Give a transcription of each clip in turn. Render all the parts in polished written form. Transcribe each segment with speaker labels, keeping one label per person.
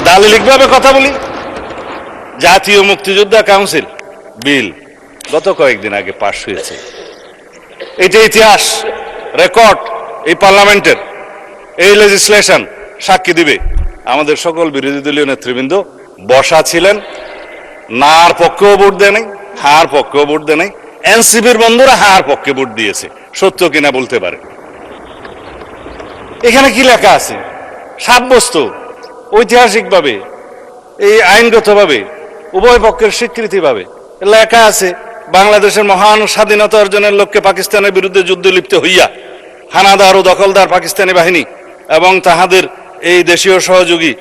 Speaker 1: দালিলিকভাবে কথা বলি। জাতীয় মুক্তিযোদ্ধা কাউন্সিল বিল গত কয়েকদিন আগে পাশ হয়েছে। এটা ইতিহাস, রেকর্ড এই পার্লামেন্টের, এই লেজিসলেশন সাক্ষী দিবে। আমাদের সকল বিরোধী দলীয় নেতৃবৃন্দ বসা ছিলেন, নার পক্ষেও ভোট দেয় নাই, হার পক্ষেও ভোট দেয় নাই। এনসিপির বন্ধুরা হার পক্ষে ভোট দিয়েছে, সত্য কিনা বলতে পারে। এখানে কি লেখা আছে? সাব্যস্ত ঐতিহাসিকভাবে, এই আইনগতভাবে, উভয় পক্ষের স্বীকৃতি ভাবে লেখা আছে, বাংলাদেশের মহান স্বাধীনতা অর্জনের লক্ষ্যে পাকিস্তানের বিরুদ্ধে যুদ্ধ লিপ্ত হইয়া হানাদার ও দখলদার পাকিস্তানি বাহিনী এবং তাহাদের এই দেশীয় সহযোগী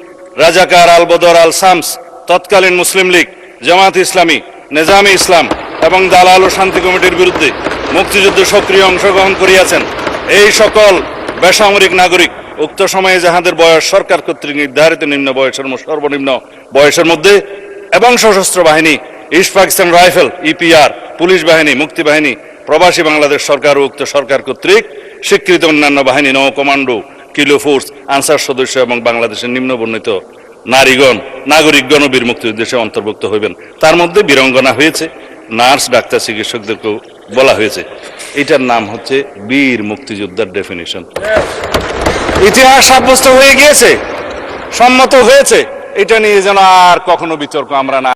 Speaker 1: রাজাকার আল বদর আল শামস, তৎকালীন মুসলিম লীগ, জামাত ইসলামী, নেজামে ইসলাম এবং দালাল ও শান্তি কমিটির বিরুদ্ধে মুক্তিযুদ্ধে সক্রিয় অংশগ্রহণ করিয়াছেন। এই সকল বেসামরিক নাগরিক উক্ত সময়ে যাহাদের বয়স সরকার কর্তৃক নির্ধারিত নিম্ন বয়সের সর্বনিম্ন বয়সের মধ্যে এবং সশস্ত্র বাহিনী, east Pakistan rifle, EPR, police বাহিনী, মুক্তি বাহিনী, প্রবাসী বাংলাদেশ সরকার ও উক্ত সরকার কর্তৃক স্বীকৃত অন্যান্য বাহিনী, নৌ কমান্ডো, কিলো ফোর্স, আনসার সদস্য এবং বাংলাদেশের নিম্ন বর্ণিত নারীগণ, নাগরিকগণ ও বীর মুক্তিযোদ্ধাদের অন্তর্ভুক্ত হইবেন। তার মধ্যে বীরঙ্গনা হয়েছে, নার্স, ডাক্তার, চিকিৎসকদেরকেও বলা হয়েছে। এটার নাম হচ্ছে বীর মুক্তিযোদ্ধার ডেফিনিশন। ইতিহাস সাব্যস্ত হয়ে গিয়েছে, সম্মত হয়েছে। এটা নিয়ে যেন আর কখনো বিতর্ক আমরা না